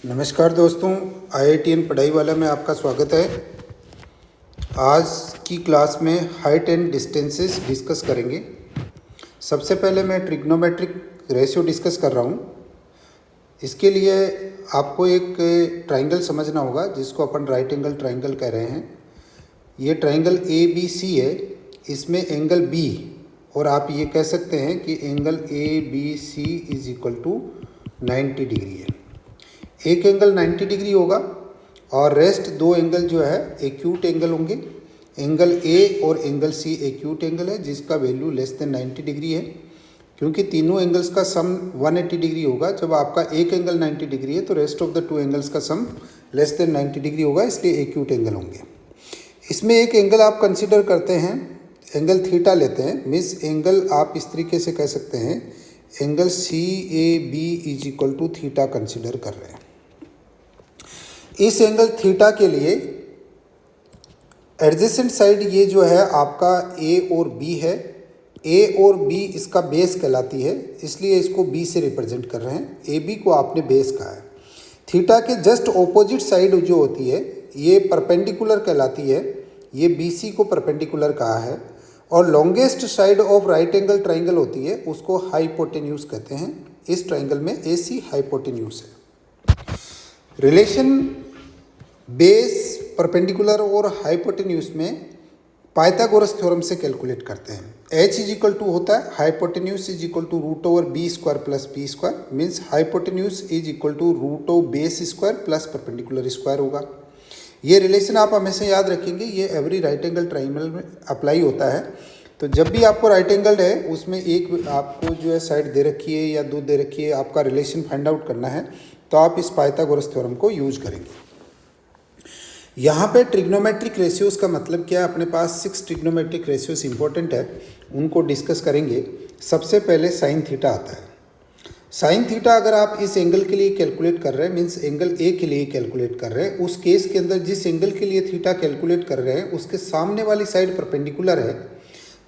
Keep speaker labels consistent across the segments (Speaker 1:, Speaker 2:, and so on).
Speaker 1: नमस्कार दोस्तों, IITN पढ़ाई वाला में आपका स्वागत है। आज की क्लास में हाइट एंड डिस्टेंसेस डिस्कस करेंगे। सबसे पहले मैं ट्रिग्नोमेट्रिक रेशियो डिस्कस कर रहा हूँ। इसके लिए आपको एक ट्राइंगल समझना होगा जिसको अपन राइट एंगल ट्राइंगल कह रहे हैं। ये ट्राइंगल ABC है, इसमें एंगल B और आप ये कह सकते हैं कि angle ABC is equal to 90 degree है। एक एंगल 90 डिग्री होगा और रेस्ट दो एंगल जो है एक्यूट एंगल होंगे। एंगल A और एंगल C एक्यूट एंगल है जिसका वैल्यू लेस देन 90 डिग्री है। क्योंकि तीनों एंगल्स का सम 180 डिग्री होगा, जब आपका एक एंगल 90 डिग्री है तो rest of the two angles का सम लेस देन 90 डिग्री होगा, इसलिए एक्यूट एंगल होंगे। इसमें एक एंगल आप कंसिडर करते हैं, एंगल थीटा लेते हैं। मीन्स एंगल आप इस तरीके से कह सकते हैं, angle CAB is equal to theta consider कर रहे हैं। इस एंगल थीटा के लिए एडजेसेंट साइड ये जो है आपका A और B है। A और B इसका बेस कहलाती है, इसलिए इसको B से रिप्रेजेंट कर रहे हैं। AB को आपने बेस कहा है। थीटा के जस्ट ऑपोजिट साइड जो होती है ये परपेंडिकुलर कहलाती है, ये BC को परपेंडिकुलर कहा है। और longest side of right angle triangle होती है उसको हाइपोटेन्यूज कहते हैं। इस ट्राइंगल में AC हाइपोटेन्यूज है। रिलेशन बेस, परपेंडिकुलर और हाइपोटेन्यूज में पाइथागोरस थ्योरम से कैलकुलेट करते हैं। H इज इक्वल टू होता है hypotenuse is equal to root over B square plus P square. Means hypotenuse is equal to root of base square plus perpendicular square होगा। ये relation आप हमेशा याद रखेंगे, ये एवरी राइट एंगल ट्राइंगल में अप्लाई होता है। तो जब भी आपको राइट एंगल है उसमें एक आपको जो है साइड दे रखी है या दो दे रखी है, आपका रिलेशन फाइंड आउट करना है तो आप इस पाइथागोरस थ्योरम को यूज करेंगे। यहाँ पे ट्रिग्नोमेट्रिक रेशियोज़ का मतलब क्या है, अपने पास 6 ट्रिग्नोमेट्रिक रेशियोज़ इंपॉर्टेंट है, उनको डिस्कस करेंगे। सबसे पहले साइन थीटा आता है। साइन थीटा अगर आप इस एंगल के लिए कैलकुलेट कर रहे हैं, मीन्स एंगल A के लिए कैलकुलेट कर रहे हैं, उस केस के अंदर जिस एंगल के लिए थीटा कैलकुलेट कर रहे हैं उसके सामने वाली साइड परपेंडिकुलर है।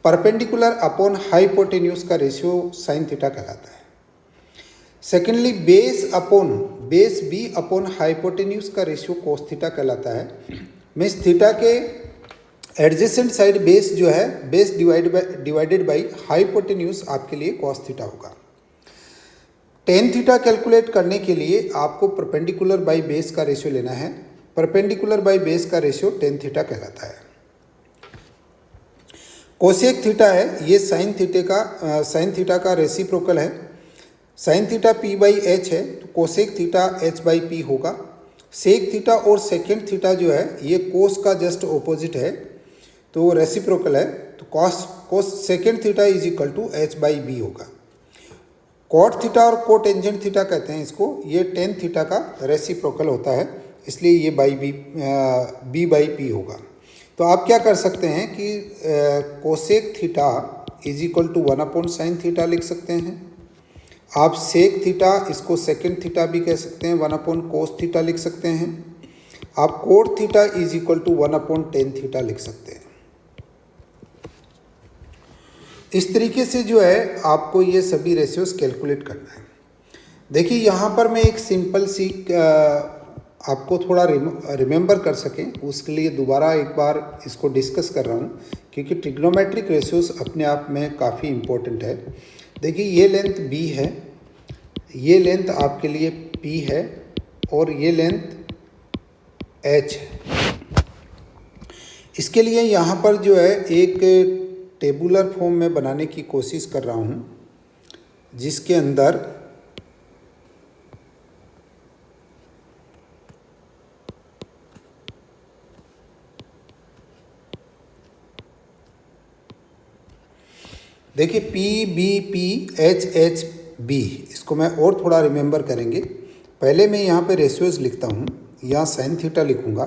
Speaker 1: परपेंडिकुलर अपॉन हाइपोटेन्यूज का रेशियो साइन थीटा कहलाता है। Secondly base B upon hypotenuse का रेशियो कोस थीटा कहलाता है। मीन्स थीटा के एडजेसेंट साइड बेस जो है बेस डिवाइडेड बाई हाइपोटेन्यूज आपके लिए कोस थीटा होगा। टेन थीटा कैलकुलेट करने के लिए आपको परपेंडिकुलर बाई बेस का रेशियो लेना है। परपेंडिकुलर बाई बेस का रेशियो टेन थीटा कहलाता है। कोसेक थीटा है, ये साइन थीटा का रेसिप्रोकल है। साइन थीटा P/H है तो कोसेक थीटा H/P होगा। सेक थीटा और सेकेंड थीटा जो है ये कोस का जस्ट ऑपोजिट है तो रेसिप्रोकल है, तो cosecant theta is equal to H/B होगा। कॉट थीटा और कोटेंजेंट थीटा कहते हैं इसको, ये टेन थीटा का रेसिप्रोकल होता है, इसलिए ये B/P होगा। तो आप क्या कर सकते हैं कि cosec theta is equal to 1 upon sine theta लिख सकते हैं। आप सेक थीटा इसको सेकेंड थीटा भी कह सकते हैं, 1 अपॉन कोस थीटा लिख सकते हैं। आप cot theta is equal to 1 upon tan theta लिख सकते हैं। इस तरीके से जो है आपको ये सभी रेशियोज कैलकुलेट करना है। देखिए यहाँ पर मैं एक सिंपल सी आपको थोड़ा रिमेंबर कर सकें उसके लिए दोबारा एक बार इसको डिस्कस कर रहा हूँ, क्योंकि ट्रिग्नोमेट्रिक रेशियोज अपने आप में काफ़ी इम्पोर्टेंट है। देखिए ये लेंथ B है, ये लेंथ आपके लिए P है और ये लेंथ H है। इसके लिए यहाँ पर जो है एक टेबुलर फॉर्म में बनाने की कोशिश कर रहा हूँ, जिसके अंदर देखिए PBPHHB, इसको मैं और थोड़ा रिमेंबर करेंगे। पहले मैं यहाँ पे रेशियोज लिखता हूँ, यहाँ साइन थीटा लिखूँगा,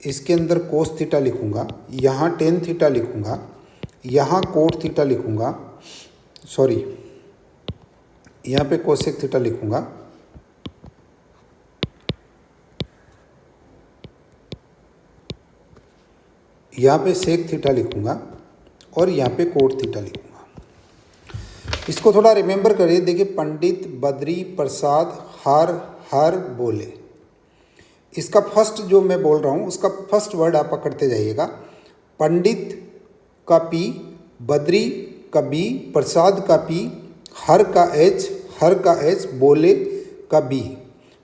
Speaker 1: इसके अंदर कोस थीटा लिखूँगा, यहाँ टेन थीटा लिखूँगा, यहाँ कोट थीटा लिखूँगा, सॉरी यहाँ पे कोसेक थीटा लिखूँगा, यहाँ पे सेक थीटा लिखूँगा और यहाँ पे कोट थीटा लिखूँगा। इसको थोड़ा रिमेंबर करिए। देखिए पंडित बद्री प्रसाद हर हर बोले, इसका फर्स्ट जो मैं बोल रहा हूँ उसका फर्स्ट वर्ड आप पकड़ते जाइएगा। पंडित का पी, बद्री का बी, प्रसाद का पी, हर का एच, बोले का बी।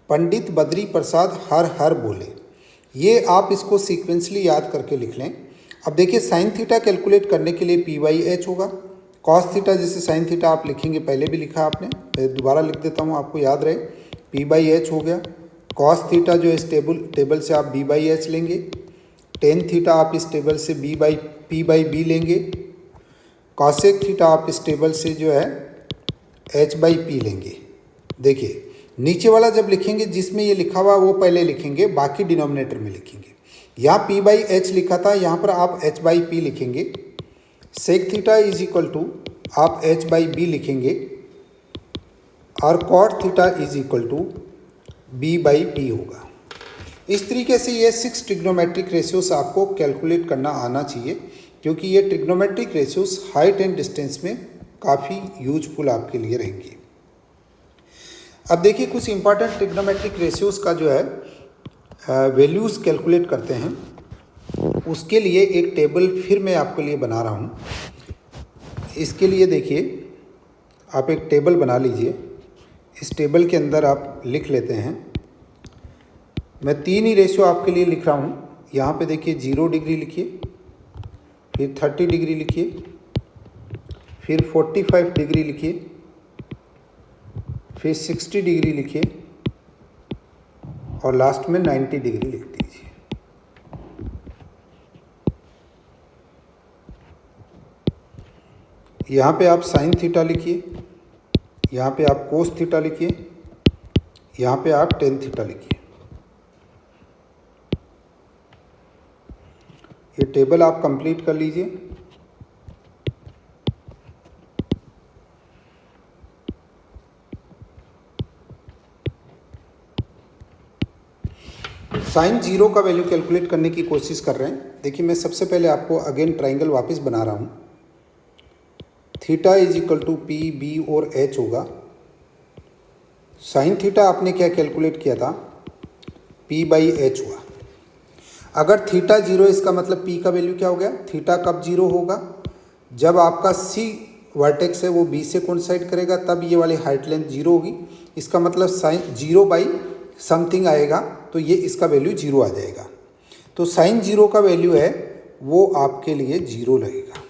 Speaker 1: पंडित, बद्री, प्रसाद, हर बोले। ये आप इसको सीक्वेंसली याद करके लिख लें। अब देखिए साइन थीटा कैलकुलेट करने के लिए पी बाई एच होगा। कॉस थीटा जैसे साइन थीटा आप लिखेंगे, पहले भी लिखा आपने, दोबारा लिख देता हूँ आपको याद रहे। पी बाई एच हो गया। कॉस थीटा जो इस टेबल से आप बी बाई एच लेंगे। टेन थीटा आप इस टेबल से पी बाई बी लेंगे। कॉसेक थीटा आप इस टेबल से जो है एच बाई पी लेंगे। देखिए नीचे वाला जब लिखेंगे जिसमें ये लिखा हुआ वो पहले लिखेंगे, बाकी डिनोमिनेटर में लिखेंगे। यहाँ पी बाई एच लिखा था, यहाँ पर आप एच बाई पी लिखेंगे। Sec theta is equal to आप एच बाई बी लिखेंगे और cot theta is equal to B by P होगा। इस तरीके से ये 6 ट्रिग्नोमेट्रिक रेशियोस आपको कैलकुलेट करना आना चाहिए, क्योंकि ये trigonometric ratios height and distance में काफ़ी यूजफुल आपके लिए रहेंगी। अब देखिए कुछ इंपॉर्टेंट ट्रिग्नोमेट्रिक रेशियोस का जो है वैल्यूज़ कैलकुलेट करते हैं। उसके लिए एक टेबल फिर मैं आपके लिए बना रहा हूँ। इसके लिए देखिए आप एक टेबल बना लीजिए। इस टेबल के अंदर आप लिख लेते हैं, मैं 3 ही रेशियो आपके लिए लिख रहा हूँ। यहाँ पे देखिए 0 डिग्री लिखिए, फिर 30 डिग्री लिखिए, फिर 45 डिग्री लिखिए, फिर 60 डिग्री लिखिए और लास्ट में 90 डिग्री लिख दीजिए। यहाँ पे आप साइन थीटा लिखिए, यहाँ पे आप कोस थीटा लिखिए, यहाँ पे आप टेन थीटा लिखिए। ये टेबल आप कंप्लीट कर लीजिए। साइन 0 का वैल्यू कैलकुलेट करने की कोशिश कर रहे हैं। देखिए मैं सबसे पहले आपको अगेन ट्राइंगल वापस बना रहा हूँ। Theta is equal to P, B और एच होगा। साइन थीटा आपने क्या कैलकुलेट किया था, पी बाई एच हुआ। अगर थीटा 0 इसका मतलब पी का वैल्यू क्या हो गया, थीटा कब 0 होगा, जब आपका सी वर्टेक्स है वो बी से कोइंसाइड करेगा, तब ये वाली हाइट लेंथ 0 होगी। इसका मतलब साइन 0 बाई समथिंग आएगा तो ये इसका वैल्यू 0 आ जाएगा। तो साइन 0 का वैल्यू है वो आपके लिए 0 लगेगा।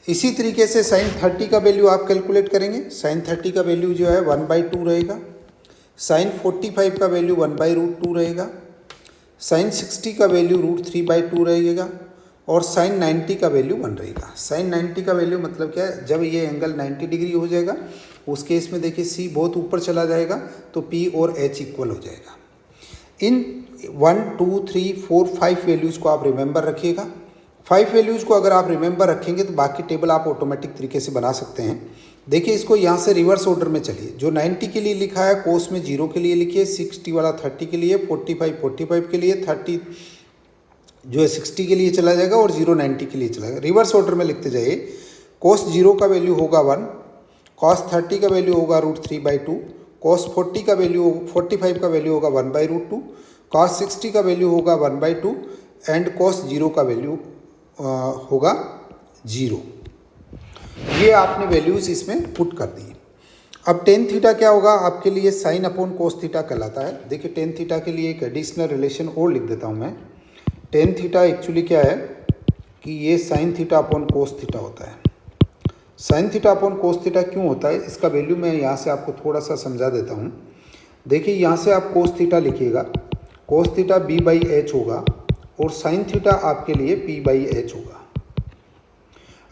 Speaker 1: इसी तरीके से साइन 30 का वैल्यू आप कैलकुलेट करेंगे। साइन 30 का वैल्यू जो है 1/2 रहेगा। साइन 45 का वैल्यू 1/√2 रहेगा। साइन 60 का वैल्यू √3/2 रहेगा और साइन 90 का वैल्यू 1 रहेगा। साइन 90 का वैल्यू मतलब क्या है, जब ये एंगल 90 डिग्री हो जाएगा उस केस में देखिए सी बहुत ऊपर चला जाएगा तो पी और एच इक्वल हो जाएगा। इन 1, 2, 3, 4, 5 वैल्यूज़ को आप रिमेंबर रखिएगा। 5 वैल्यूज़ को अगर आप रिमेंबर रखेंगे तो बाकी टेबल आप ऑटोमेटिक तरीके से बना सकते हैं। देखिए इसको यहाँ से रिवर्स ऑर्डर में चलिए। जो 90 के लिए लिखा है कोस में 0 के लिए लिखिए, 60 वाला 30 के लिए, 45 के लिए, 30 जो है 60 के लिए चला जाएगा और 0 90 के लिए चला जाएगा। रिवर्स ऑर्डर में लिखते जाइए। कोस 0 का वैल्यू होगा 1, कॉस 30 का वैल्यू होगा √3/2, कॉस 40 का वैल्यू 45 का वैल्यू होगा 1/√2, कॉस 60 का वैल्यू होगा 1/2 एंड कॉस 0 का वैल्यू होगा 0। ये आपने वैल्यूज़ इसमें पुट कर दी। अब टेन थीटा क्या होगा आपके लिए, साइन अपॉन कोस थीटा कहलाता है। देखिए टेन थीटा के लिए एक एडिशनल रिलेशन और लिख देता हूँ मैं। टेन थीटा एक्चुअली क्या है कि ये sign theta upon cos theta होता है। Sign theta upon cos theta क्यों होता है, इसका वैल्यू मैं यहाँ से आपको थोड़ा सा समझा देता हूँ। देखिए यहाँ से आप कोस थीटा लिखिएगा, cos theta B by H होगा और साइन थीटा आपके लिए पी बाई एच होगा।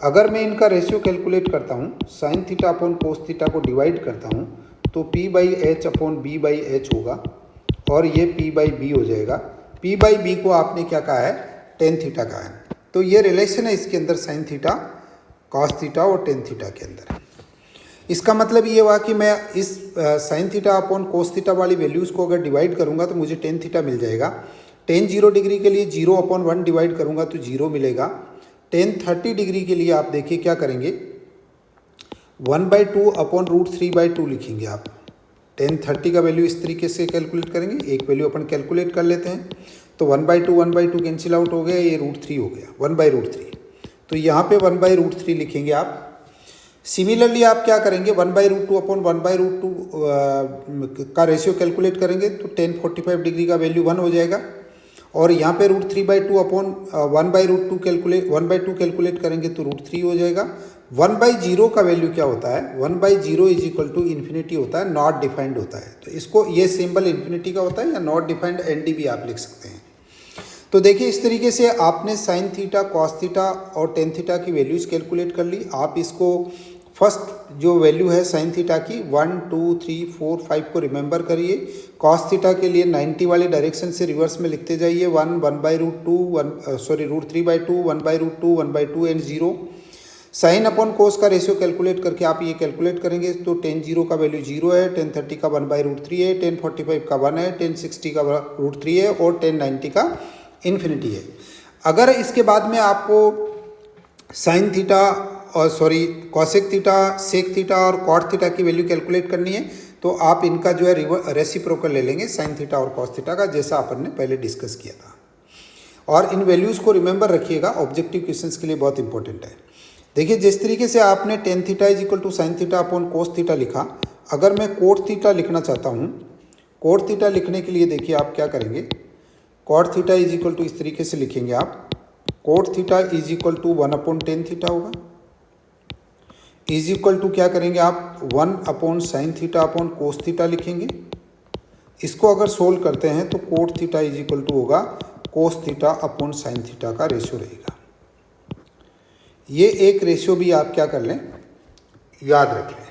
Speaker 1: अगर मैं इनका रेशियो कैलकुलेट करता हूँ, sine theta upon cos theta को डिवाइड करता हूँ तो P by H upon B by H होगा और ये पी बाई बी हो जाएगा। पी बाई बी को आपने क्या कहा है, टेन थीटा कहा है। तो ये रिलेशन है इसके अंदर साइन थीटा, कॉस थीटा और टेन थीटा के अंदर। इसका मतलब ये हुआ कि मैं इस sign theta upon cos theta वाली वैल्यूज़ को अगर डिवाइड करूँगा तो मुझे टेन थीटा मिल जाएगा। टेन 0 डिग्री के लिए 0 अपॉन 1 डिवाइड करूँगा तो 0 मिलेगा। टेन 30 डिग्री के लिए आप देखिए क्या करेंगे, 1/2 अपॉन √3/2 लिखेंगे आप। 1030 का वैल्यू इस तरीके से कैलकुलेट करेंगे, एक वैल्यू अपन कैलकुलेट कर लेते हैं। तो 1/2 कैंसिल आउट हो गया, ये √3 हो गया, 1/√3। तो यहाँ पे 1/√3 लिखेंगे आप। सिमिलरली आप क्या करेंगे, 1/√2 अपॉन 1/√2 का रेशियो कैलकुलेट करेंगे तो 1045 डिग्री का वैल्यू 1 हो जाएगा। और यहाँ पे √3/2 अपॉन 1/√2 कैलकुलेट करेंगे तो √3 हो जाएगा। 1/0 का वैल्यू क्या होता है, 1/0 इज इक्वल टू इन्फिनिटी होता है, नॉट डिफाइंड होता है। तो इसको ये सिंबल इन्फिनिटी का होता है या नॉट डिफाइंड ND भी आप लिख सकते हैं। तो देखिए इस तरीके से आपने साइन थीटा, कॉस थीटा और टेन थीटा की वैल्यूज़ कैलकुलेट कर ली। आप इसको फर्स्ट जो वैल्यू है साइन थीटा की 1, 2, 3, 4, 5 को रिमेंबर करिए। कॉस थीटा के लिए 90 वाले डायरेक्शन से रिवर्स में लिखते जाइए, 1/√2 √3/2 1/√2 1/2 एंड 0। साइन अपॉन कोस का रेशियो कैलकुलेट करके आप ये कैलकुलेट करेंगे तो 10/0 का वैल्यू 0 है, 1030 का 1/√3 है, 1045 का 1 है, 1060 का √3 है और 1090 का इन्फिनिटी है। अगर इसके बाद में आपको साइन थीटा और कॉसेक थीटा, सेक थीटा और कॉट थीटा की वैल्यू कैलकुलेट करनी है तो आप इनका जो है रेसिप्रोकल ले लेंगे साइन थीटा और कॉस थीटा का, जैसा अपन ने पहले डिस्कस किया था। और इन वैल्यूज़ को रिमेंबर रखिएगा, ऑब्जेक्टिव क्वेश्चंस के लिए बहुत इंपॉर्टेंट है। देखिए जिस तरीके से आपने tan theta is equal to sine theta upon cos theta लिखा, अगर मैं कोट थीटा लिखना चाहता हूँ, कोट थीटा लिखने के लिए देखिए आप क्या करेंगे, cot theta is equal to इस तरीके से लिखेंगे आप, cot theta is equal to 1/10 theta होगा, इज इक्वल टू क्या करेंगे आप 1/sin theta upon cos theta लिखेंगे। इसको अगर सोल्व करते हैं तो cot theta is equal to होगा cos theta upon sine theta का रेशियो रहेगा। ये एक रेशियो भी आप क्या कर लें, याद रख लें।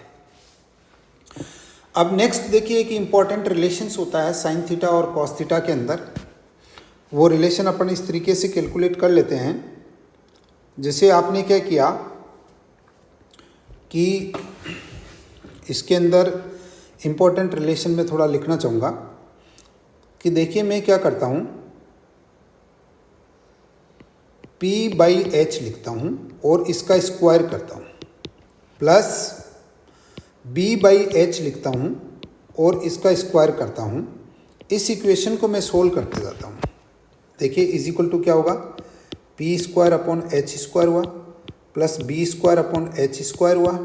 Speaker 1: अब नेक्स्ट देखिए एक इंपॉर्टेंट रिलेशंस होता है साइन थीटा और कॉस थीटा के अंदर। वो रिलेशन अपन इस तरीके से कैलकुलेट कर लेते हैं, जैसे आपने क्या किया कि इसके अंदर इंपॉर्टेंट रिलेशन में थोड़ा लिखना चाहूँगा कि देखिए मैं क्या करता हूँ, P/H लिखता हूँ और इसका स्क्वायर करता हूँ, प्लस B/H लिखता हूँ और इसका स्क्वायर करता हूँ। इस इक्वेशन को मैं सोल्व करते जाता हूँ। देखिए इज इक्वल टू क्या होगा, P² अपॉन H² हुआ प्लस B² अपॉन H² हुआ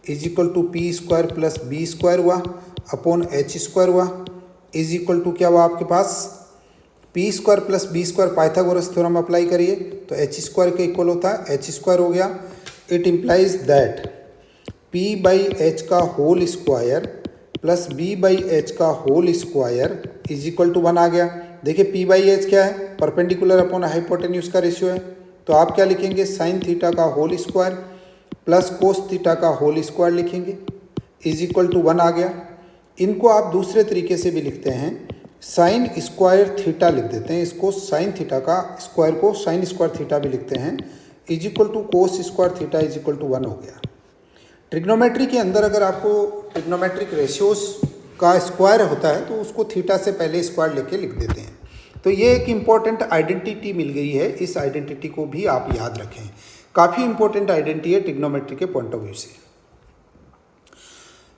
Speaker 1: is equal to P² plus B² हुआ अपॉन H² हुआ इज इक्वल टू क्या हुआ आपके पास, P² plus B² Pythagoras theorem apply करिए तो H² के इक्वल होता है, H² हो गया। इट इम्प्लाइज दैट P/H का होल स्क्वायर प्लस B/H का whole square is equal to 1 आ गया। देखिए P/H क्या है, परपेंडिकुलर अपॉन हाइपोटेन्यूज का रेशियो है, तो आप क्या लिखेंगे साइन थीटा का whole square plus cos theta का होल स्क्वायर लिखेंगे इज इक्वल टू 1 आ गया। इनको आप दूसरे तरीके से भी लिखते हैं, साइन स्क्वायर थीटा लिख देते हैं, इसको साइन थीटा का स्क्वायर को साइन स्क्वायर थीटा भी लिखते हैं is equal to cos square theta is equal to 1 हो गया। ट्रिग्नोमेट्री के अंदर अगर आपको ट्रिग्नोमेट्रिक रेशियोज का स्क्वायर होता है तो उसको थीटा से पहले स्क्वायर लेके लिख देते हैं। तो ये एक इम्पॉर्टेंट आइडेंटिटी मिल गई है, इस आइडेंटिटी को भी आप याद रखें, काफ़ी इंपॉर्टेंट आइडेंटिटी है ट्रिग्नोमेट्री के पॉइंट ऑफ व्यू से।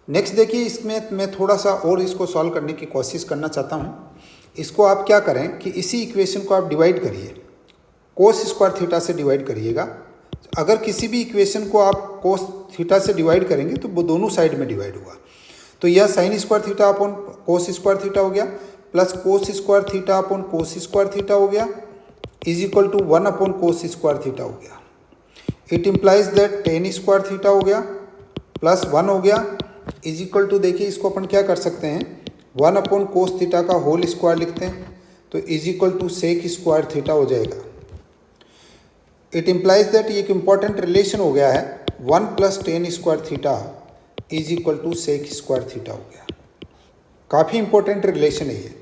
Speaker 1: नेक्स्ट देखिए इसमें मैं थोड़ा सा और इसको सॉल्व करने की कोशिश करना चाहता हूँ। इसको आप क्या करें कि इसी इक्वेशन को आप डिवाइड करिए, कोस स्क्वायर थीटा से डिवाइड करिएगा। अगर किसी भी इक्वेशन को आप कोस थीटा से डिवाइड करेंगे तो वो दोनों साइड में डिवाइड होगा। तो यह sine square theta upon cos square theta हो गया plus cos square theta upon cos square theta हो गया is equal to 1 upon cos square theta हो गया। It implies that tan square theta हो गया प्लस 1 हो गया इज इक्वल टू, देखिए इसको अपन क्या कर सकते हैं 1 अपॉन कोस थीटा का होल स्क्वायर लिखते हैं तो is equal to sec square theta हो जाएगा। इट इम्प्लाइज दैट ये एक इंपॉर्टेंट रिलेशन हो गया है, 1 plus tan square theta is equal to sec square theta हो गया। काफ़ी इंपॉर्टेंट रिलेशन है ये।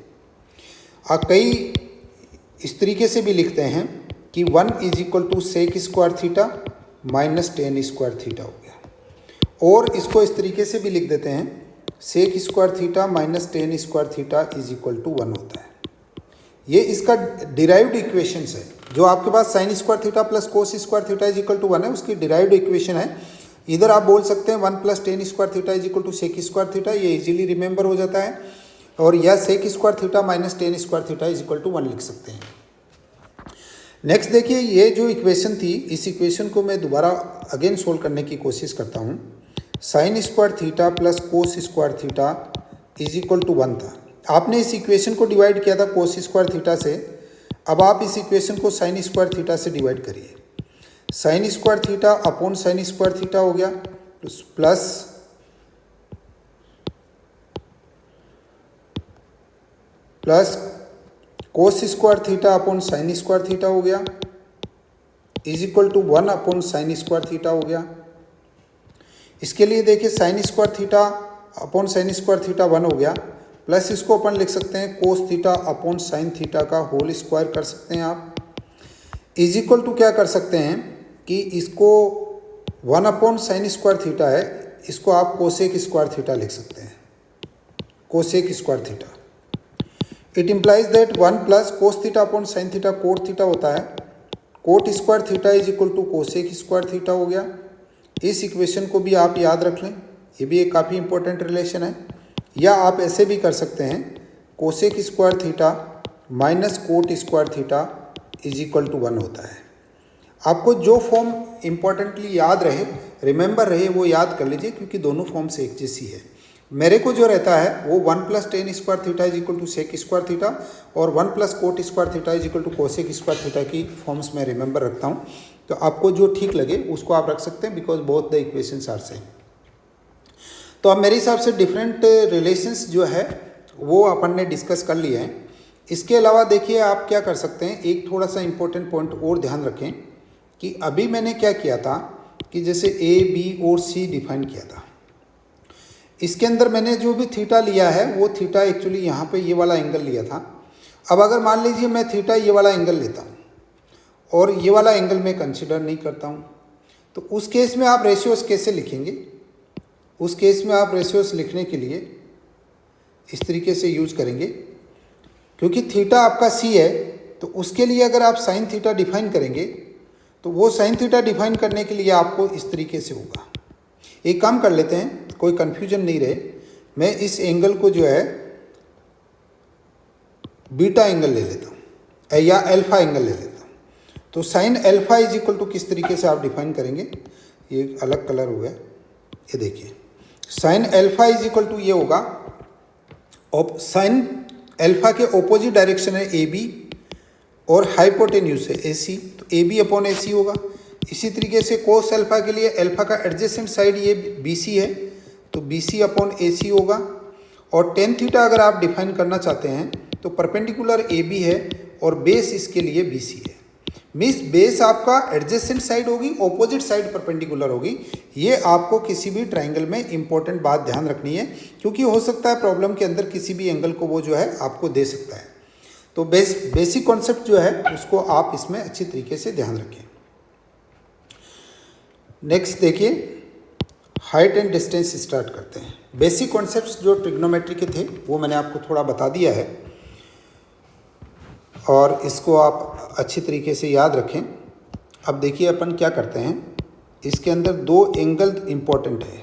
Speaker 1: कई इस तरीके से भी लिखते हैं कि 1 is equal to sec square theta minus tan square theta हो गया, और इसको इस तरीके से भी लिख देते हैं sec square theta minus tan square theta is equal to 1 होता है। ये इसका डिराइव्ड इक्वेशन है, जो आपके पास sine square theta plus cos square theta is equal to 1 है, उसकी डिराइव्ड इक्वेशन है। इधर आप बोल सकते हैं 1 + tan square theta is equal to sec square theta, ये इजीली रिमेंबर हो जाता है। और या sec square theta minus tan square theta is equal to 1 लिख सकते हैं। नेक्स्ट देखिए, ये जो इक्वेशन थी, इस इक्वेशन को मैं दोबारा अगेन सोल्व करने की कोशिश करता हूँ। Sine square theta plus cos square theta is equal to 1 था। आपने इस इक्वेशन को डिवाइड किया था कोस स्क्वायर थीटा से। अब आप इस इक्वेशन को साइन स्क्वायर थीटा से डिवाइड करिए। Sine square theta upon sine square theta हो गया, plus cos square theta upon sine square theta हो गया, is equal to 1 upon sine square theta हो गया। इसके लिए देखिए sine square theta upon sine square theta 1 हो गया, प्लस इसको अपन लिख सकते हैं cos theta upon sine theta का होल स्क्वायर कर सकते हैं आप। इज इक्वल टू क्या कर सकते हैं कि इसको 1 अपॉन साइन स्क्वायर थीटा है, इसको आप कोसेक स्क्वायर थीटा लिख सकते हैं, cosec square theta. It implies that 1 plus cos theta upon sine theta cot theta होता है, cot square theta is equal to cosec square theta हो गया। इस इक्वेशन को भी आप याद रख लें, ये भी एक काफ़ी इंपॉर्टेंट रिलेशन है। या आप ऐसे भी कर सकते हैं, cosec square theta minus cot square theta is equal to 1 होता है। आपको जो फॉर्म इंपॉर्टेंटली याद रहे, रिमेंबर रहे, वो याद कर लीजिए, क्योंकि दोनों फॉर्म से एक जैसी है। मेरे को जो रहता है वो 1 + tan square theta is equal to sec square theta और 1 + cot square theta is equal to cosec square theta की फॉर्म्स में रिमेंबर रखता हूँ। तो आपको जो ठीक लगे उसको आप रख सकते हैं, because both the equations are same. तो अब मेरे हिसाब से डिफरेंट रिलेशंस जो है वो अपन ने डिस्कस कर लिए हैं। इसके अलावा देखिए आप क्या कर सकते हैं, एक थोड़ा सा इंपॉर्टेंट पॉइंट और ध्यान रखें कि अभी मैंने क्या किया था कि जैसे ए बी और सी डिफाइन किया था, इसके अंदर मैंने जो भी थीटा लिया है वो थीटा एक्चुअली यहाँ पे ये वाला एंगल लिया था। अब अगर मान लीजिए मैं थीटा ये वाला एंगल लेता हूँ और ये वाला एंगल मैं कंसिडर नहीं करता हूँ, तो उस केस में आप रेशियोस कैसे लिखेंगे? उस केस में आप रेशियोस लिखने के लिए इस तरीके से यूज करेंगे, क्योंकि थीटा आपका सी है, तो उसके लिए अगर आप साइन थीटा डिफाइन करेंगे तो वो साइन थीटा डिफाइन करने के लिए आपको इस तरीके से होगा। एक काम कर लेते हैं, कोई कन्फ्यूजन नहीं रहे, मैं इस एंगल को जो है बीटा एंगल ले लेता हूँ या अल्फा एंगल ले लेता हूँ। तो sine alpha is equal to किस तरीके से आप डिफाइन करेंगे, ये अलग कलर हो गया, ये देखिए sine alpha is equal to ये होगा, साइन अल्फा के ऑपोजिट डायरेक्शन है ए बी और हाइपोटेन्यूज है ए सी, तो ए बी अपॉन ए सी होगा। इसी तरीके से कोस अल्फा के लिए अल्फा का एडजेसेंट साइड ये बी सी है, तो बी सी अपॉन ए सी होगा। और टेन थीटा अगर आप डिफाइन करना चाहते हैं तो परपेंडिकुलर ए बी है और बेस इसके लिए बी सी है। मीन्स बेस आपका एडजेसेंट साइड होगी, ऑपोजिट साइड परपेंडिकुलर होगी। ये आपको किसी भी ट्राइंगल में इंपॉर्टेंट बात ध्यान रखनी है, क्योंकि हो सकता है प्रॉब्लम के अंदर किसी भी एंगल को वो जो है आपको दे सकता है। तो बेसिक कॉन्सेप्ट जो है उसको आप इसमें अच्छी तरीके से ध्यान रखें। नेक्स्ट देखिए, हाइट एंड डिस्टेंस स्टार्ट करते हैं। बेसिक कॉन्सेप्ट्स जो ट्रिग्नोमेट्री के थे वो मैंने आपको थोड़ा बता दिया है और इसको आप अच्छी तरीके से याद रखें। अब देखिए अपन क्या करते हैं, इसके अंदर दो एंगल इम्पोर्टेंट है,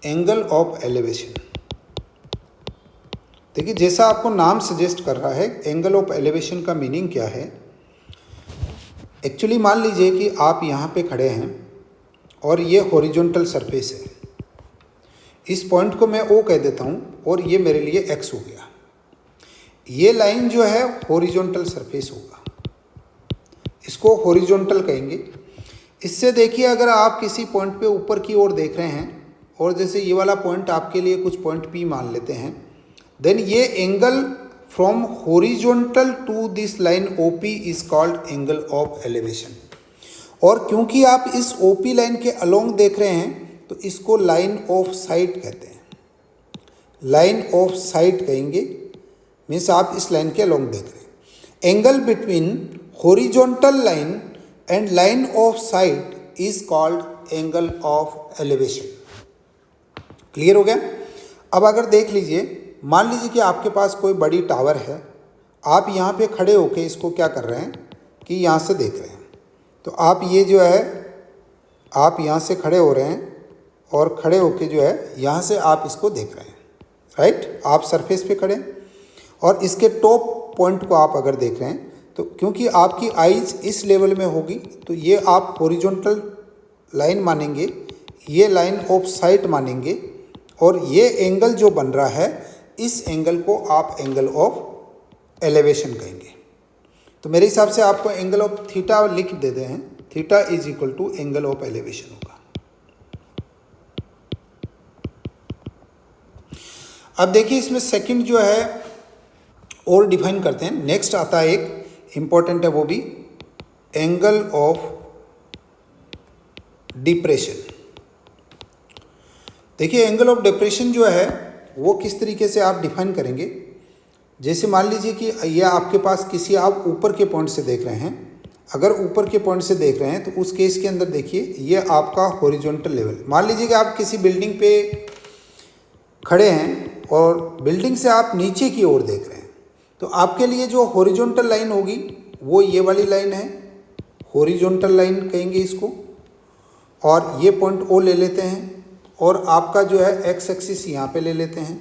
Speaker 1: एंगल ऑफ एलिवेशन। देखिए जैसा आपको नाम सजेस्ट कर रहा है, एंगल ऑफ एलिवेशन का मीनिंग क्या है। एक्चुअली मान लीजिए कि आप यहाँ पे खड़े हैं और ये हॉरिजॉन्टल सरफेस है, इस पॉइंट को मैं ओ कह देता हूँ और ये मेरे लिए एक्स हो गया। ये लाइन जो है हॉरिजॉन्टल सरफेस होगा, इसको हॉरिजॉन्टल कहेंगे। इससे देखिए अगर आप किसी पॉइंट पे ऊपर की ओर देख रहे हैं और जैसे ये वाला पॉइंट आपके लिए कुछ पॉइंट पी मान लेते हैं, देन ये angle from horizontal to this line OP is called angle of elevation. और क्योंकि आप इस OP लाइन के अलोंग देख रहे हैं तो इसको लाइन ऑफ साइट कहते हैं, लाइन ऑफ साइट कहेंगे। मीन्स आप इस लाइन के अलोंग देख रहे हैं। Angle between horizontal line and line of site is called angle of elevation. Clear हो गया? अब अगर देख लीजिए, मान लीजिए कि आपके पास कोई बड़ी टावर है, आप यहाँ पे खड़े होके इसको क्या कर रहे हैं कि यहाँ से देख रहे हैं, तो आप ये जो है आप यहाँ से खड़े हो रहे हैं और खड़े होके जो है यहाँ से आप इसको देख रहे हैं, राइट। आप सरफेस पे खड़े हैं और इसके टॉप पॉइंट को आप अगर देख रहे हैं तो क्योंकि आपकी आइज इस लेवल में होगी तो ये आप हॉरिजॉन्टल लाइन मानेंगे, ये लाइन ऑफ साइट मानेंगे और ये एंगल जो बन रहा है इस एंगल को आप एंगल ऑफ एलिवेशन कहेंगे। तो मेरे हिसाब से आपको एंगल ऑफ थीटा लिख देते हैं, theta is equal to angle of elevation होगा। अब देखिए इसमें सेकंड जो है और डिफाइन करते हैं। नेक्स्ट आता है एक इंपॉर्टेंट है, वो भी एंगल ऑफ डिप्रेशन। देखिए एंगल ऑफ डिप्रेशन जो है वो किस तरीके से आप डिफाइन करेंगे। जैसे मान लीजिए कि यह आपके पास किसी आप ऊपर के पॉइंट से देख रहे हैं, अगर ऊपर के पॉइंट से देख रहे हैं तो उस केस के अंदर देखिए ये आपका हॉरिजॉन्टल लेवल। मान लीजिए कि आप किसी बिल्डिंग पे खड़े हैं और बिल्डिंग से आप नीचे की ओर देख रहे हैं तो आपके लिए जो हॉरिजॉन्टल लाइन होगी वो ये वाली लाइन है, हॉरिजॉन्टल लाइन कहेंगे इसको। और ये पॉइंट ओ ले लेते हैं और आपका जो है एक्स एक्सिस यहाँ पे ले लेते हैं।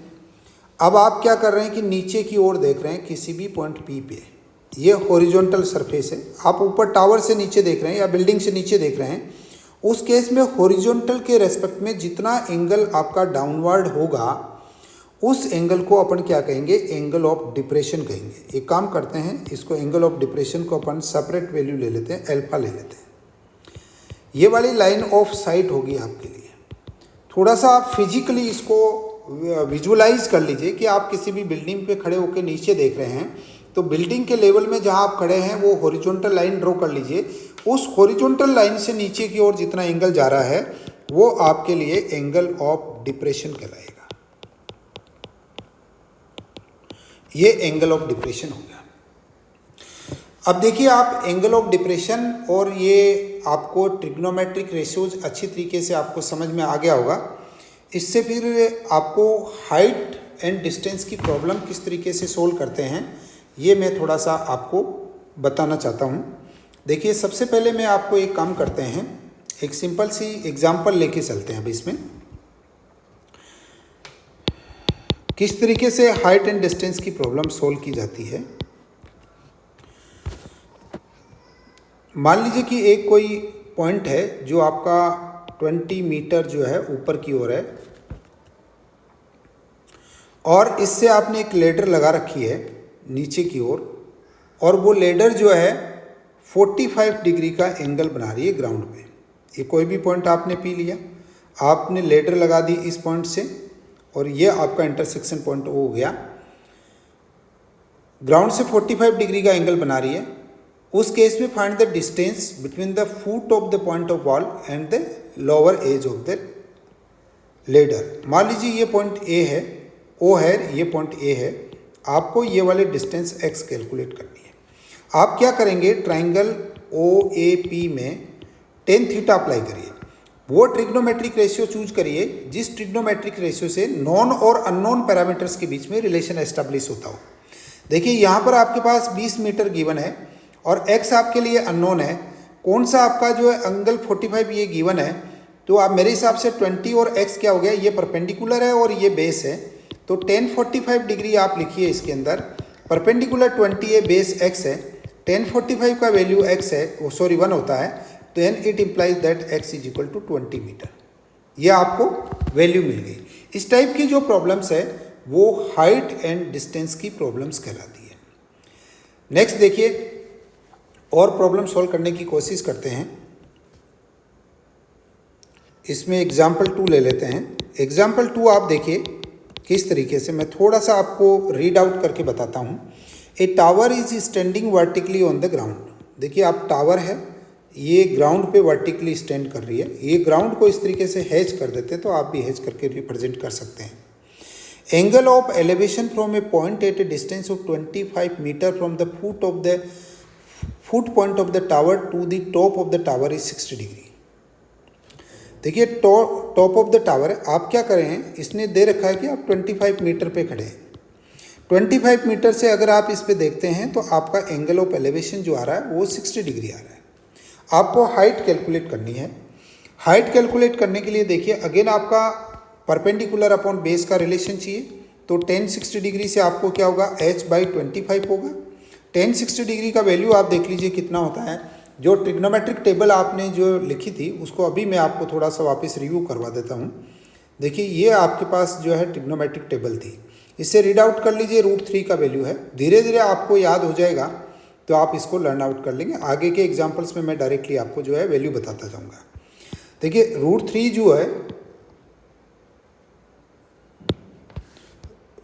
Speaker 1: अब आप क्या कर रहे हैं कि नीचे की ओर देख रहे हैं किसी भी पॉइंट पी पे, ये हॉरिजॉन्टल सरफेस है। आप ऊपर टावर से नीचे देख रहे हैं या बिल्डिंग से नीचे देख रहे हैं, उस केस में हॉरिजॉन्टल के रेस्पेक्ट में जितना एंगल आपका डाउनवर्ड होगा उस एंगल को अपन क्या कहेंगे, एंगल ऑफ डिप्रेशन कहेंगे। एक काम करते हैं, इसको एंगल ऑफ डिप्रेशन को अपन सेपरेट वैल्यू ले लेते हैं, अल्फा ले लेते हैं। ये वाली लाइन ऑफ साइट होगी आपके लिए। थोड़ा सा आप फिजिकली इसको विजुअलाइज कर लीजिए कि आप किसी भी बिल्डिंग पे खड़े होकर नीचे देख रहे हैं तो बिल्डिंग के लेवल में जहां आप खड़े हैं वो हॉरिजॉन्टल लाइन ड्रॉ कर लीजिए। उस हॉरिजॉन्टल लाइन से नीचे की ओर जितना एंगल जा रहा है वो आपके लिए एंगल ऑफ डिप्रेशन कहलाएगा। ये एंगल ऑफ डिप्रेशन हो गया। अब देखिए आप एंगल ऑफ डिप्रेशन और ये आपको ट्रिग्नोमेट्रिक रेशियोज अच्छी तरीके से आपको समझ में आ गया होगा। इससे फिर आपको हाइट एंड डिस्टेंस की प्रॉब्लम किस तरीके से सोल्व करते हैं ये मैं थोड़ा सा आपको बताना चाहता हूँ। देखिए सबसे पहले मैं आपको एक काम करते हैं, एक सिंपल सी एग्जांपल लेके चलते हैं। अब इसमें किस तरीके से हाइट एंड डिस्टेंस की प्रॉब्लम सोल्व की जाती है। मान लीजिए कि एक कोई पॉइंट है जो आपका 20 मीटर जो है ऊपर की ओर है और इससे आपने एक लेडर लगा रखी है नीचे की ओर और वो लेडर जो है 45 डिग्री का एंगल बना रही है ग्राउंड पे। ये कोई भी पॉइंट आपने पी लिया, आपने लेडर लगा दी इस पॉइंट से और ये आपका इंटरसेक्शन पॉइंट हो गया। ग्राउंड से 45 डिग्री का एंगल बना रही है। उस केस में find the distance between the foot of the point of wall and the lower edge of the ladder. मान लीजिए ये पॉइंट ए है, ओ है, ये पॉइंट ए है। आपको ये वाले डिस्टेंस x कैलकुलेट करनी है। आप क्या करेंगे, ट्राइंगल ओ ए पी में टेन थीटा अप्लाई करिए। वो ट्रिग्नोमेट्रिक रेशियो चूज करिए जिस ट्रिग्नोमेट्रिक रेशियो से नॉन और अननोन पैरामीटर्स के बीच में रिलेशन एस्टेब्लिश होता हो। देखिए यहाँ पर आपके पास 20 मीटर गिवन है और x आपके लिए अननोन है। कौन सा आपका जो है एंगल 45 ये गिवन है, तो आप मेरे हिसाब से 20 और x क्या हो गया, ये परपेंडिकुलर है और ये बेस है। तो 1045 डिग्री आप लिखिए इसके अंदर। परपेंडिकुलर 20 है, बेस x है, 1045 का वैल्यू x है, सॉरी 1 होता है, तो then it implies that x is equal to 20 metre. ये आपको वैल्यू मिल गई। इस टाइप की जो प्रॉब्लम्स है वो हाइट एंड डिस्टेंस की प्रॉब्लम्स कहलाती है। नेक्स्ट देखिए और प्रॉब्लम सॉल्व करने की कोशिश करते हैं। इसमें एग्जाम्पल 2 ले लेते हैं। एग्जाम्पल 2 आप देखिए किस तरीके से, मैं थोड़ा सा आपको रीड आउट करके बताता हूँ। ए tower is standing vertically on the ground. देखिए आप टावर है, ये ग्राउंड पे वर्टिकली स्टैंड कर रही है। ये ग्राउंड को इस तरीके से हैच कर देते हैं, तो आप भी हैच करके रिप्रेजेंट कर सकते हैं। Angle of elevation from a point at a distance of 25 metre from the foot point of the tower to the top of the tower is 60 degree. देखिए टॉप ऑफ द टावर आप क्या करें हैं, इसने दे रखा है कि आप 25 मीटर पे खड़े हैं। 25 मीटर से अगर आप इस पे देखते हैं तो आपका एंगल ऑफ एलिवेशन जो आ रहा है वो 60 डिग्री आ रहा है। आपको हाइट कैलकुलेट करनी है। हाइट कैलकुलेट करने के लिए देखिए अगेन आपका परपेंडिकुलर अपॉन बेस का रिलेशन चाहिए। तो tan 60 डिग्री से आपको क्या होगा, h/25 होगा। tan 60 डिग्री का वैल्यू आप देख लीजिए कितना होता है। जो ट्रिग्नोमेट्रिक टेबल आपने जो लिखी थी उसको अभी मैं आपको थोड़ा सा वापस रिव्यू करवा देता हूँ। देखिए ये आपके पास जो है ट्रिग्नोमेट्रिक टेबल थी, इससे रीड आउट कर लीजिए √3 का वैल्यू है। धीरे धीरे आपको याद हो जाएगा तो आप इसको लर्न आउट कर लेंगे। आगे के एग्जाम्पल्स में मैं डायरेक्टली आपको जो है वैल्यू बताता जाऊँगा। देखिए √3 जो है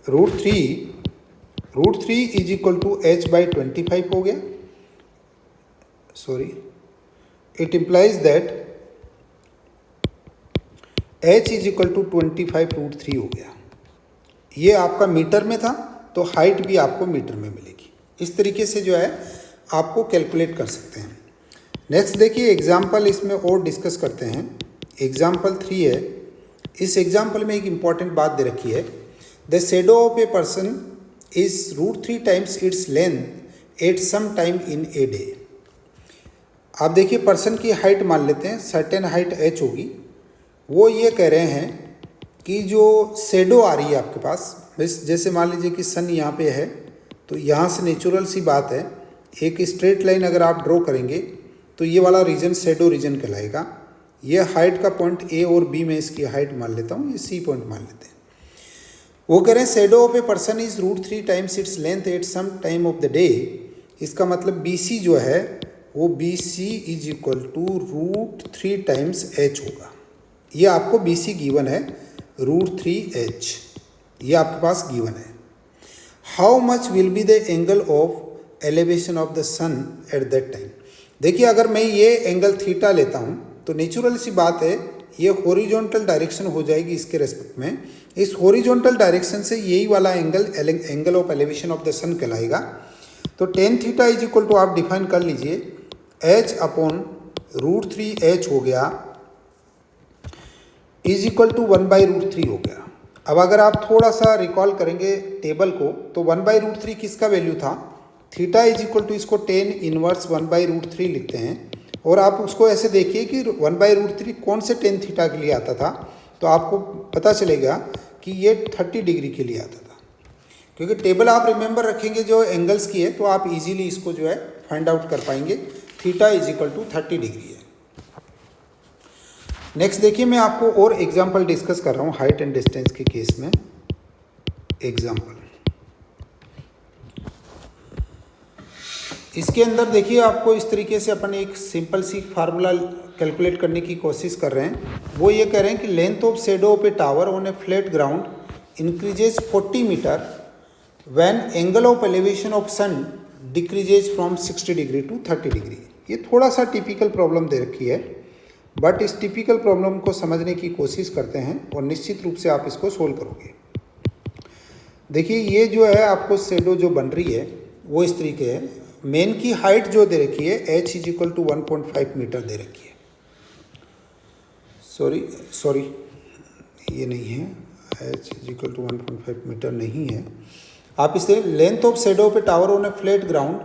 Speaker 1: √3 इज इक्वल टू h/25 हो गया। Sorry, it implies that h is equal to 25 √3 हो गया। ये आपका मीटर में था तो हाइट भी आपको मीटर में मिलेगी। इस तरीके से जो है आपको कैलकुलेट कर सकते हैं। नेक्स्ट देखिए एग्जाम्पल इसमें और डिस्कस करते हैं। एग्जाम्पल 3 है। इस एग्जाम्पल में एक इम्पॉर्टेंट बात दे रखी है, the shadow of a person is √3 times its length at some time in a day. आप देखिए पर्सन की हाइट मान लेते हैं, सर्टेन हाइट h होगी। वो ये कह रहे हैं कि जो शेडो आ रही है आपके पास, जैसे मान लीजिए कि सन यहाँ पे है तो यहाँ से नेचुरल सी बात है एक स्ट्रेट लाइन अगर आप ड्रॉ करेंगे तो ये वाला रीजन शेडो रीजन कहलाएगा। ये हाइट का पॉइंट A और B में इसकी हाइट मान लेता हूँ, ये C पॉइंट मान लेते हैं। वो कह रहे हैं shadow of a person is √3 times its length at some time of the day. इसका मतलब BC जो है वो BC is equal to √3 times h होगा। ये आपको BC गिवन है √3h, ये आपके पास गिवन है। How much will be the angle of elevation of the sun at that time. देखिए अगर मैं ये एंगल थीटा लेता हूँ तो नेचुरल सी बात है ये हॉरिजॉन्टल डायरेक्शन हो जाएगी इसके रेस्पेक्ट में। इस हॉरिजॉन्टल डायरेक्शन से यही वाला angle of elevation of the sun कहलाएगा। तो tan theta is equal to आप डिफाइन कर लीजिए h अपॉन √3h हो गया इज इक्वल टू 1/√3 हो गया। अब अगर आप थोड़ा सा रिकॉल करेंगे टेबल को तो 1/√3 किसका वैल्यू था, थीटा इज इक्वल टू इसको tan इनवर्स 1/√3 लिखते हैं। और आप उसको ऐसे देखिए कि 1/√3 कौन से tan थीटा के लिए आता था, तो आपको पता चलेगा कि ये 30 डिग्री के लिए आता था। क्योंकि टेबल आप रिमेंबर रखेंगे जो एंगल्स की है तो आप इजीली इसको जो है फाइंड आउट कर पाएंगे। Theta is equal to 30 degree है। नेक्स्ट देखिए मैं आपको और एग्जाम्पल डिस्कस कर रहा हूँ हाइट एंड डिस्टेंस के केस में। एग्जाम्पल इसके अंदर देखिए आपको इस तरीके से अपन एक सिंपल सी फार्मूला कैलकुलेट करने की कोशिश कर रहे हैं। वो ये कह रहे हैं कि length of shadow of a tower on a flat ground increases 40 metre when angle of elevation of sun decreases from 60 degree to 30 degree. ये थोड़ा सा टिपिकल प्रॉब्लम दे रखी है, बट इस टिपिकल प्रॉब्लम को समझने की कोशिश करते हैं और निश्चित रूप से आप इसको सोल्व करोगे। देखिए ये जो है आपको शेडो जो बन रही है वो इस तरीके है। मेन की हाइट जो दे रखी है h is equal to 1.5 metre दे रखी है। सॉरी ये नहीं है, h is equal to 1.5 metre नहीं है। आप इसे length of shadow of a tower on a flat ground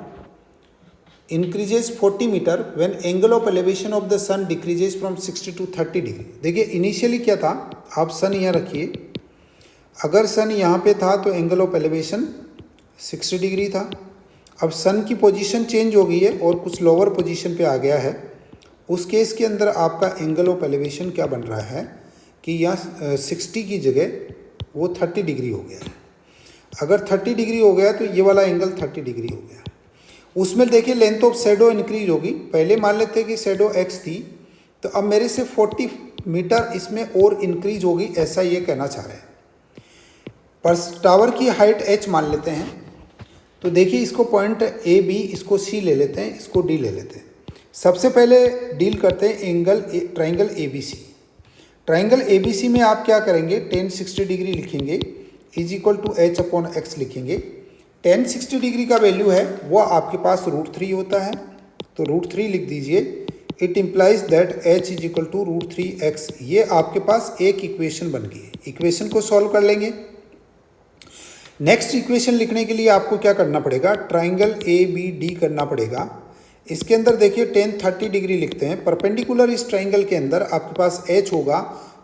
Speaker 1: increases 40 metre when angle of elevation of the sun decreases from 60 to 30 degree. देखिए इनिशियली क्या था, आप सन यहाँ रखिए, अगर सन यहाँ पे था तो एंगल ऑफ एलिवेशन 60 डिग्री था। अब सन की पोजीशन चेंज हो गई है और कुछ लोअर पोजीशन पे आ गया है। उस केस के अंदर आपका एंगल ऑफ एलिवेशन क्या बन रहा है कि यहाँ 60 की जगह वो 30 डिग्री हो गया है। अगर 30 डिग्री हो गया तो ये वाला एंगल 30 डिग्री हो गया। उसमें देखिए लेंथ ऑफ शेडो इंक्रीज होगी। पहले मान लेते हैं कि शेडो x थी, तो अब मेरे से 40 मीटर इसमें और इंक्रीज होगी, ऐसा ये कहना चाह रहे हैं। पर टावर की हाइट h मान लेते हैं, तो देखिए इसको पॉइंट ए बी, इसको सी ले लेते हैं, इसको डी ले लेते हैं। सबसे पहले डील करते हैं triangle A B C. Triangle A B C में आप क्या करेंगे, tan 60 डिग्री लिखेंगे is equal to h upon x लिखेंगे। tan 60 डिग्री का वैल्यू है वो आपके पास √3 होता है, तो √3 लिख दीजिए। It implies that h is equal to √3x। ये आपके पास एक इक्वेशन बन गई है। इक्वेशन को सॉल्व कर लेंगे। नेक्स्ट इक्वेशन लिखने के लिए आपको क्या करना पड़ेगा, ट्राइंगल ए बी डी करना पड़ेगा। इसके अंदर देखिए टेन 30 डिग्री लिखते हैं। परपेंडिकुलर इस ट्राइंगल के अंदर आपके पास एच होगा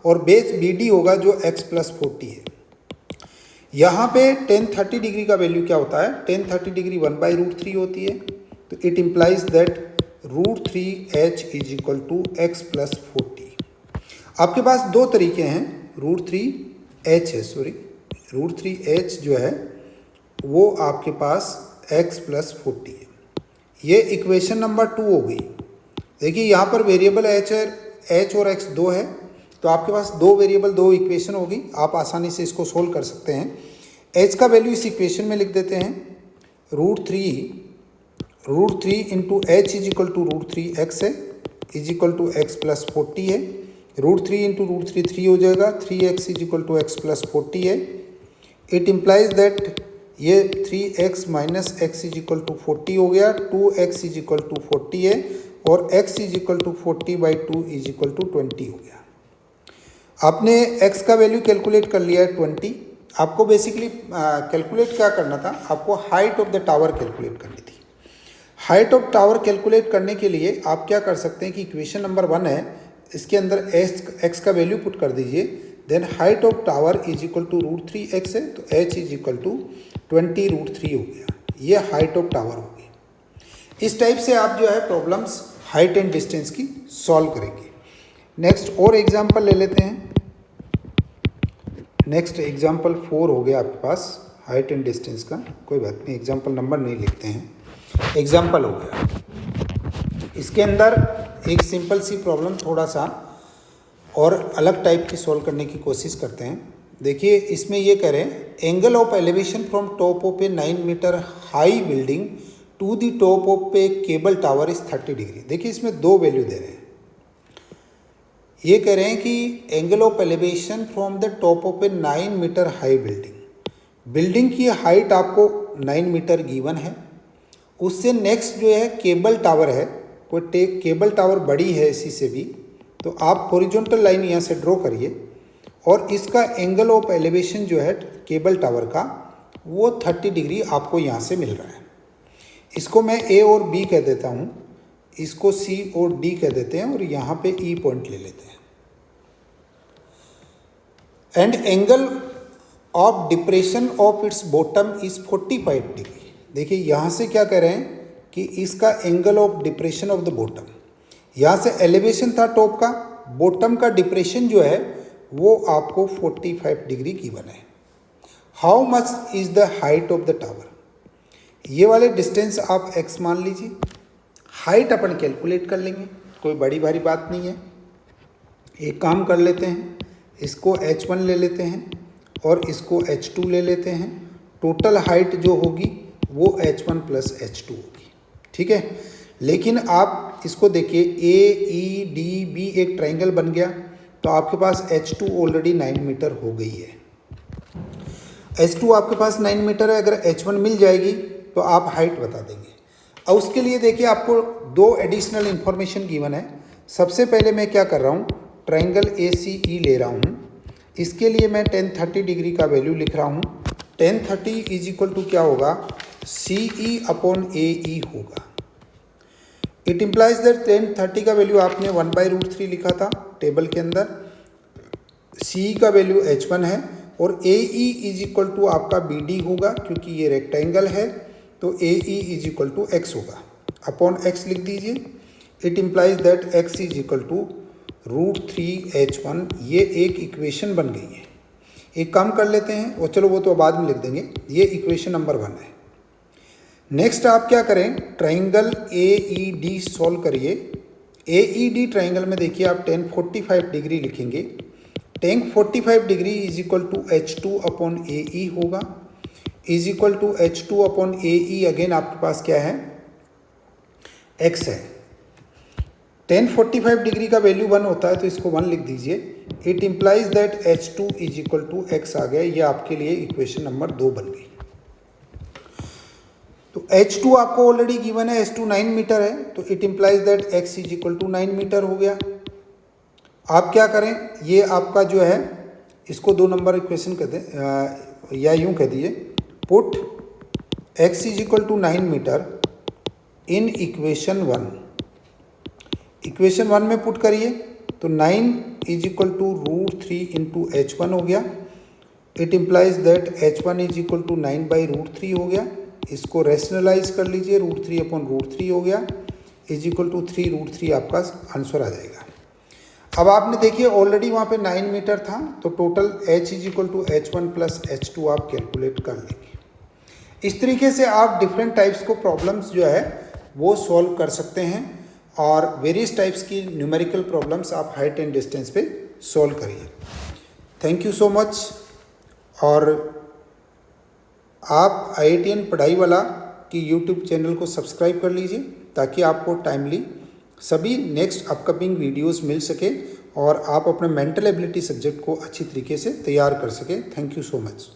Speaker 1: और बेस बी डी होगा जो एक्स प्लस 40 है। यहाँ पे टेन 30 डिग्री का वैल्यू क्या होता है, टेन 30 डिग्री 1/√3 होती है। तो it implies that √3h is equal to x plus 40। आपके पास दो तरीके हैं, √3h है, सॉरी √3h जो है वो आपके पास x प्लस 40 है। ये इक्वेशन नंबर 2 हो गई। देखिए यहाँ पर वेरिएबल h और x दो है, तो आपके पास दो वेरिएबल दो इक्वेशन होगी। आप आसानी से इसको सोल्व कर सकते हैं। h का वैल्यू इस इक्वेशन में लिख देते हैं, √3 into h is equal to √3x है, is equal to x plus 40 है। √3 इंटू √3 3 हो जाएगा, 3x is equal to x plus 40 है। इट इम्प्लाइज दैट ये 3x minus x is equal to 40 हो गया, 2x इज इक्वल टू 40 है और x is equal to 40/2 is equal to 20 हो गया। आपने x का वैल्यू कैलकुलेट कर लिया है 20। आपको बेसिकली कैलकुलेट क्या करना था, आपको height of the tower calculate करनी थी। हाइट ऑफ टावर कैलकुलेट करने के लिए आप क्या कर सकते हैं कि इक्वेशन नंबर 1 है, इसके अंदर x का वैल्यू पुट कर दीजिए। Then height of tower is equal to √3x है, तो h इज इक्वल टू 20√3 हो गया। ये हाइट ऑफ टावर होगी। इस टाइप से आप जो है प्रॉब्लम्स हाइट एंड डिस्टेंस की सॉल्व करेंगे। नेक्स्ट और एग्जांपल ले लेते हैं। नेक्स्ट एग्जांपल 4 हो गया आपके पास हाइट एंड डिस्टेंस का, कोई बात नहीं, एग्जांपल नंबर नहीं लिखते हैं, एग्जांपल हो गया। इसके अंदर एक सिंपल सी प्रॉब्लम थोड़ा सा और अलग टाइप की सॉल्व करने की कोशिश करते हैं। देखिए इसमें ये कह रहे हैं angle of elevation from top of a 9 metre high building to the top of a cable tower is 30 degree. देखिए इसमें दो वैल्यू दे रहे हैं। ये कह रहे हैं कि angle of elevation from the top of a 9 metre high building. Building की हाइट आपको 9 मीटर गिवन है। उससे नेक्स्ट जो है केबल टावर है, कोई केबल टावर बड़ी है इसी से भी, तो आप हॉरिजॉन्टल लाइन यहाँ से ड्रॉ करिए और इसका एंगल ऑफ एलिवेशन जो है केबल टावर का वो 30 डिग्री आपको यहाँ से मिल रहा है। इसको मैं A और B कह देता हूँ, इसको C और D कह देते हैं और यहाँ पे E पॉइंट ले लेते हैं। And angle of depression of its bottom is 45 degree. देखिए यहाँ से क्या कह रहे हैं कि इसका angle of depression of the bottom, यहाँ से एलिवेशन था टॉप का, बॉटम का डिप्रेशन जो है वो आपको 45 डिग्री गिवन है। How much is the height of the tower. ये वाले डिस्टेंस आप x मान लीजिए, हाइट अपन कैलकुलेट कर लेंगे, कोई बड़ी भारी बात नहीं है। एक काम कर लेते हैं, इसको h1 ले लेते हैं और इसको h2 ले लेते हैं। टोटल हाइट जो होगी वो h1 प्लस h2 होगी, ठीक है। लेकिन आप इसको देखिए AEDB एक ट्राइंगल बन गया, तो आपके पास h2 ऑलरेडी 9 मीटर हो गई है। h2 आपके पास 9 मीटर है, अगर h1 मिल जाएगी तो आप हाइट बता देंगे। अब उसके लिए देखिए आपको दो एडिशनल इन्फॉर्मेशन गिवन है। सबसे पहले मैं क्या कर रहा हूँ, ट्राइंगल ACE ले रहा हूँ। इसके लिए मैं tan 30 डिग्री का वैल्यू लिख रहा हूँ। tan 30 इज इक्वल टू क्या होगा, CE/AE होगा। इट इम्प्लाइज दैट tan 30 का वैल्यू आपने 1/√3 लिखा था टेबल के अंदर, CE का वैल्यू h1 है और AE इज इक्वल टू आपका BD होगा, क्योंकि ये रेक्टेंगल है तो AE is equal to x होगा, अपॉन x लिख दीजिए। It implies that x is equal to √3h1। ये एक इक्वेशन बन गई है। एक काम कर लेते हैं, और चलो वो तो बाद में लिख देंगे, ये इक्वेशन नंबर 1 है। नेक्स्ट आप क्या करें, ट्राइंगल AED सॉल्व करिए। AED ट्राइंगल में देखिए आप tan 45 डिग्री लिखेंगे। tan 45 degree is equal to h2/AE होगा, is equal to h2/AE। Again आपके पास क्या है, x है। tan 45 डिग्री का वैल्यू 1 होता है, तो इसको 1 लिख दीजिए। It implies that h2 is equal to x आ गया। ये आपके लिए इक्वेशन नंबर 2 बन गई। तो h2 आपको ऑलरेडी गिवन है, h2 9 मीटर है, तो it implies that x is equal to 9 metre हो गया। आप क्या करें, ये आपका जो है इसको 2 नंबर इक्वेशन कहते हैं, या यूँ कह दिए, put x is equal to 9 metre in equation 1 में पुट करिए तो 9 is equal to √3 into H1 हो गया। It implies that H1 is equal to 9/√3 हो गया। इसको रैशनलाइज कर लीजिए, √3/√3 हो गया इज इक्वल टू 3√3 आपका आंसर आ जाएगा। अब आपने देखिए ऑलरेडी वहाँ पे 9 मीटर था, तो total H is equal to H1 plus H2 आप कैलकुलेट कर लेंगे। इस तरीके से आप डिफरेंट टाइप्स को प्रॉब्लम्स जो है वो सॉल्व कर सकते हैं और वेरियस टाइप्स की न्यूमेरिकल प्रॉब्लम्स आप हाइट एंड डिस्टेंस पे सॉल्व करिए। Thank you so much. और आप IITian पढ़ाई वाला की यूट्यूब चैनल को सब्सक्राइब कर लीजिए ताकि आपको टाइमली सभी नेक्स्ट अपकमिंग वीडियोस मिल सके और आप अपने मेंटल एबिलिटी सब्जेक्ट को अच्छी तरीके से तैयार कर सकें। Thank you so much.